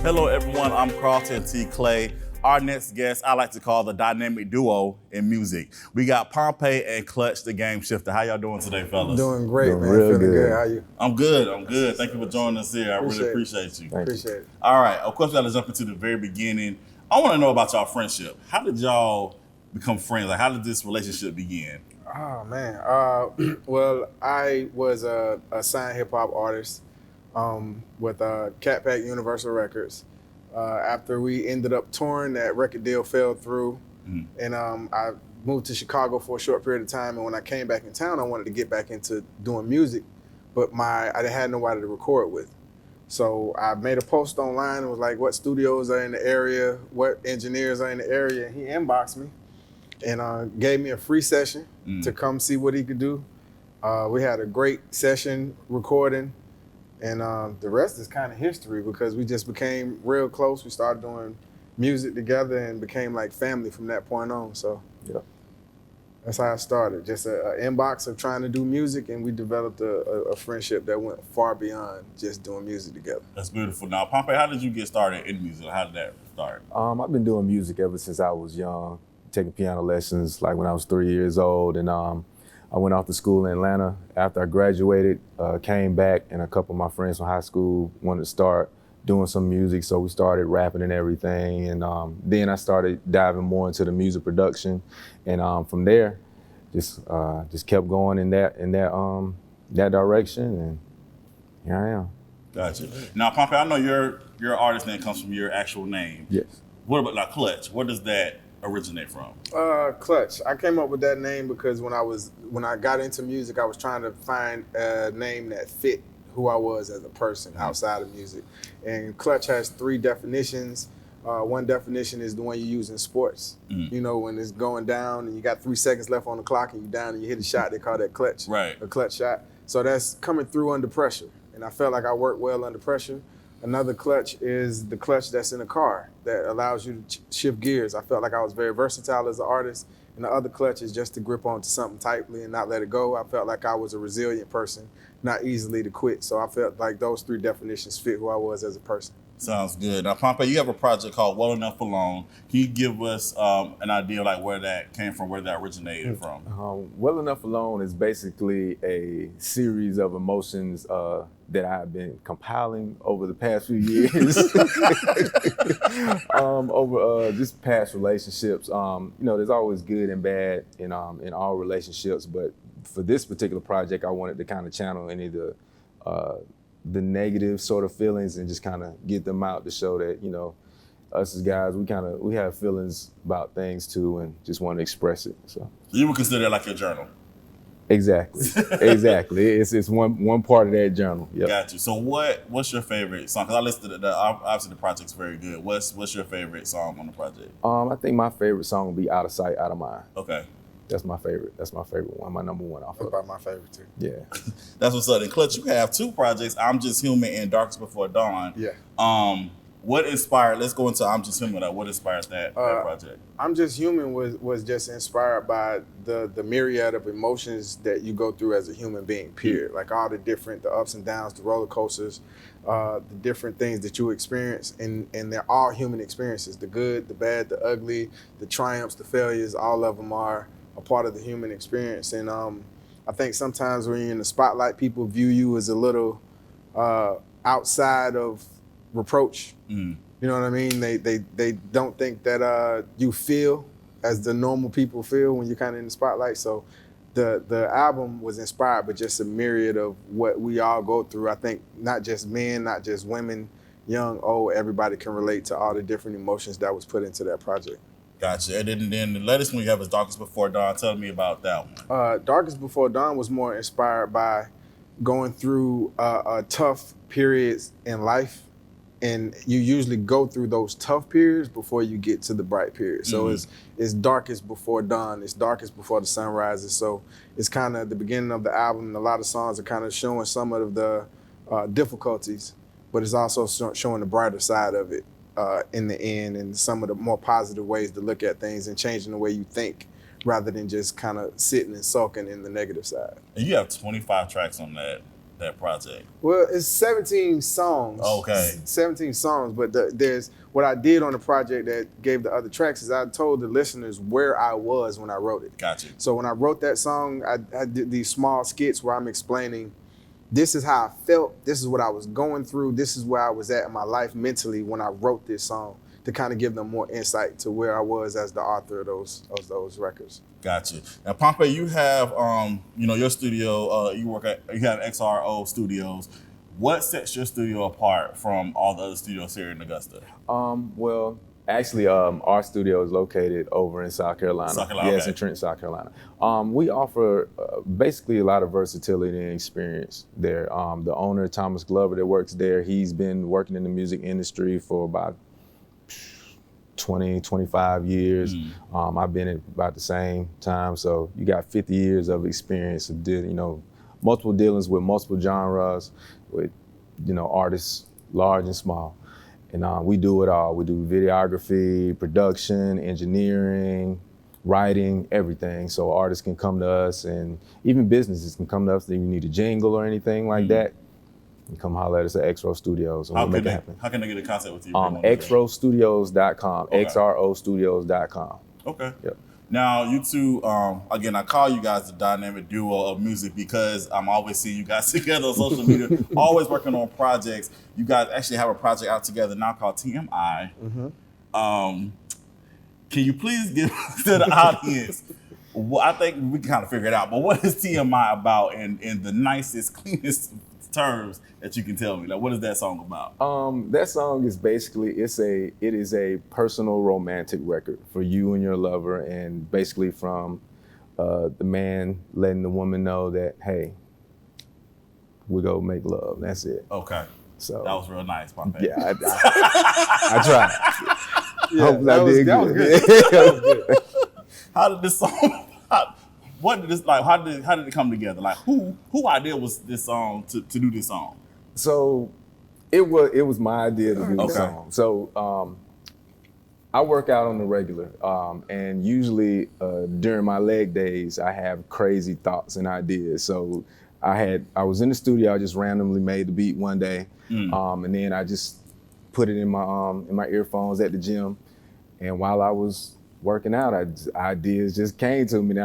Hello, everyone. I'm Carlton T. Clay. Our next guest, I like to call the dynamic duo in music. We got Pompey and Klutch, the GameShfita. How y'all doing today, fellas? Doing great, Doing man. real Feeling good. good. How you? I'm good. Thank you for joining us here. I really appreciate you. Appreciate it. All right. Of course, we got to jump into the very beginning. I want to know about y'all friendship. How did y'all become friends? Like, how did this relationship begin? Oh, man. Well, I was a signed hip-hop artist with Cat Pack Universal Records. After we ended up touring, that record deal fell through. And I moved to Chicago for a short period of time. And when I came back in town, I wanted to get back into doing music, but I had nobody to record with. So I made a post online and was like, what studios are in the area, what engineers are in the area, and he inboxed me and gave me a free session to come see what he could do. We had a great session recording, and the rest is kind of history because we just became real close. We started doing music together and became like family from that point on. So that's how I started. Just an inbox of trying to do music, and we developed a friendship that went far beyond just doing music together. That's beautiful. Now, Pompey, how did you get started in music? How did that start? I've been doing music ever since I was young, taking piano lessons like when I was 3 years old. And I went off to school in Atlanta. After I graduated, came back, and a couple of my friends from high school wanted to start doing some music, so we started rapping and everything. And then I started diving more into the music production, and from there, just kept going in that direction, and here I am. Gotcha. Now, Pompey, I know your artist name comes from your actual name. Yes. What about like Klutch? Where does that originate from? Klutch. I came up with that name because when I got into music, I was trying to find a name that fit who I was as a person outside of music. And Klutch has 3 definitions. One definition is the one you use in sports. You know, when it's going down and you got 3 seconds left on the clock and you're down and you hit a shot, they call that clutch. Right. A clutch shot. So that's coming through under pressure. And I felt like I worked well under pressure. Another clutch is the clutch that's in a car that allows you to shift gears. I felt like I was very versatile as an artist. And the other clutch is just to grip onto something tightly and not let it go. I felt like I was a resilient person, not easily to quit. So I felt like those 3 definitions fit who I was as a person. Sounds good. Now, Pompey, you have a project called Well Enough Alone. Can you give us an idea like where that came from, where that originated from? Well Enough Alone is basically a series of emotions that I've been compiling over the past few years, over just past relationships. You know, there's always good and bad in all relationships, but for this particular project, I wanted to kind of channel any of the negative sort of feelings and just kind of get them out to show that, you know, us as guys, we have feelings about things too, and just want to express it. So you would consider it like your journal. Exactly. It's one part of that journal. Yep. Got you. So what's your favorite song? Because I listened to obviously the project's very good. What's your favorite song on the project? I think my favorite song would be Out of Sight, Out of Mind. Okay. That's my favorite. That's my favorite one. My number one off of it. About my favorite too. Yeah. That's what's up. And Klutch, you have 2 projects, I'm Just Human and Darkest Before Dawn. Yeah. What inspired, let's go into I'm Just Human. What inspired that project? I'm Just Human was just inspired by the myriad of emotions that you go through as a human being, period. Like all the ups and downs, the roller coasters, the different things that you experience, and they're all human experiences. The good, the bad, the ugly, the triumphs, the failures, all of them are a part of the human experience. And I think sometimes when you're in the spotlight, people view you as a little outside of reproach. You know what I mean? They don't think that you feel as the normal people feel when you're kind of in the spotlight. So the album was inspired by just a myriad of what we all go through. I think not just men, not just women, young, old, everybody can relate to all the different emotions that was put into that project. Gotcha. And then the latest one you have is Darkest Before Dawn. Tell me about that one. Darkest Before Dawn was more inspired by going through tough periods in life. And you usually go through those tough periods before you get to the bright period. So it's darkest before dawn. It's darkest before the sun rises. So it's kind of the beginning of the album. And a lot of songs are kind of showing some of the difficulties, but it's also showing the brighter side of it in the end, and some of the more positive ways to look at things and changing the way you think rather than just kind of sitting and sulking in the negative side. And you have 25 tracks on that that project? Well, it's 17 songs. Okay. 17 songs, but there's what I did on the project that gave the other tracks is I told the listeners where I was when I wrote it. Gotcha. So when I wrote that song, I did these small skits where I'm explaining, this is how I felt, this is what I was going through, this is where I was at in my life mentally when I wrote this song, to kind of give them more insight to where I was as the author of those records. Gotcha. Now, Pompey, you have your studio. You have XRO Studios. What sets your studio apart from all the other studios here in Augusta? Well, actually, our studio is located over in South Carolina. Yes, okay. in Trenton, South Carolina. We offer basically a lot of versatility and experience there. The owner, Thomas Glover, that works there, he's been working in the music industry for about 20, 25 years. I've been at about the same time. So you got 50 years of experience of multiple dealings with multiple genres, with artists large and small. And we do it all. We do videography, production, engineering, writing, everything. So artists can come to us, and even businesses can come to us if you need a jingle or anything like that. You come holler at us at XRO Studios and we'll make it happen. How can they get in contact with you? XROstudios.com, Okay. XROstudios.com. Okay. Yep. Now, you two, again, I call you guys the dynamic duo of music because I'm always seeing you guys together on social media, always working on projects. You guys actually have a project out together now called TMI. Can you please give to the audience, well, I think we can kind of figure it out, but what is TMI about in the nicest, cleanest terms that you can tell me? Like, what is that song about? That song is basically, it is a personal romantic record for you and your lover, and basically from the man letting the woman know that, hey, we go make love. That's it. Okay. So that was real nice, Pompey. Yeah, I tried. Yeah, that was good. How did this song? What did this like? How did it come together? Like, who idea was this song to do this song? So it was my idea to do the song. So I work out on the regular, and usually during my leg days, I have crazy thoughts and ideas. So I was in the studio. I just randomly made the beat one day, and then I just put it in my earphones at the gym, and while I was working out, ideas just came to me.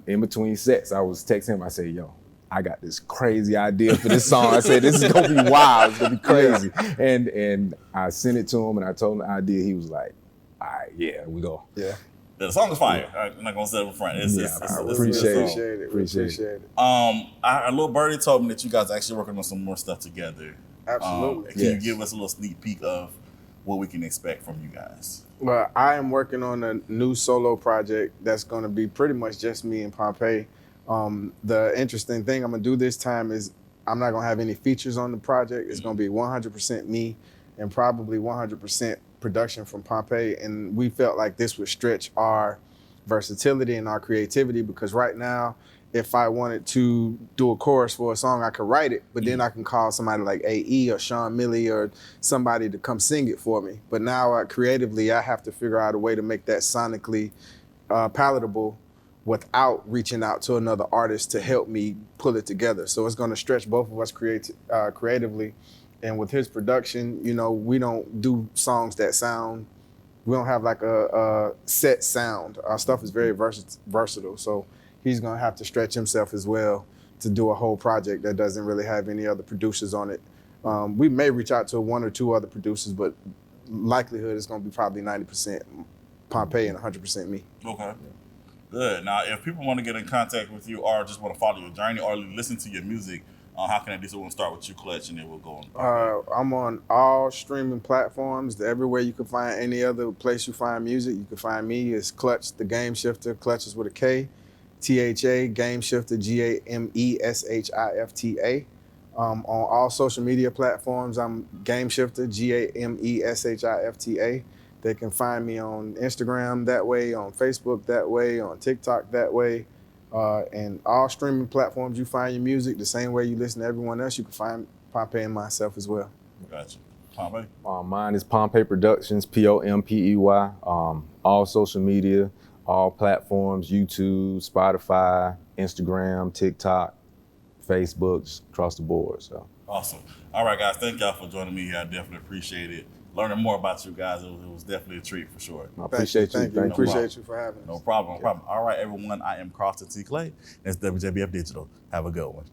In between sets, I was texting him. I said, "Yo, I got this crazy idea for this song." I said, "This is gonna be wild. It's gonna be crazy." And I sent it to him, and I told him the idea. He was like, "All right, yeah, we go." Yeah. The song is fire. I'm not gonna say it up front. It's Appreciate it. A little birdie told me that you guys are actually working on some more stuff together. Absolutely. Can you give us a little sneak peek of what we can expect from you guys? Well, I am working on a new solo project that's going to be pretty much just me and Pompey. The interesting thing I'm going to do this time is I'm not going to have any features on the project. It's going to be 100% me and probably 100% production from Pompey. And we felt like this would stretch our versatility and our creativity, because right now, if I wanted to do a chorus for a song, I could write it, but then I can call somebody like AE or Sean Milley or somebody to come sing it for me. But now creatively, I have to figure out a way to make that sonically palatable without reaching out to another artist to help me pull it together. So it's gonna stretch both of us creatively. And with his production, we don't do songs that sound, we don't have like a set sound. Our stuff is very versatile. So he's gonna have to stretch himself as well to do a whole project that doesn't really have any other producers on it. We may reach out to one or two other producers, but likelihood is gonna be probably 90% Pompey and 100% me. Okay. Good. Now, if people want to get in contact with you or just want to follow your journey or listen to your music, how can they do so? We'll start with you, Klutch, and then we'll go on. I'm on all streaming platforms. Everywhere you can find any other place you find music, you can find me. It's Klutch, the GameShfita. Klutch is with a K. THA, GameShfita, GameShifta. On all social media platforms, I'm GameShfita, GameShifta. They can find me on Instagram that way, on Facebook that way, on TikTok that way, and all streaming platforms you find your music, the same way you listen to everyone else, you can find Pompey and myself as well. Gotcha. Pompey? Mine is Pompey Productions, Pompey. All social media, all platforms, YouTube, Spotify, Instagram, TikTok, Facebook, just across the board. So Awesome. All right, guys. Thank y'all for joining me here. I definitely appreciate it. Learning more about you guys, it was definitely a treat for sure. I appreciate you. Thank you. Thank Appreciate you for having us. No problem. No problem. All right, everyone. I am Carlton T. Clay. It's WJBF Digital. Have a good one.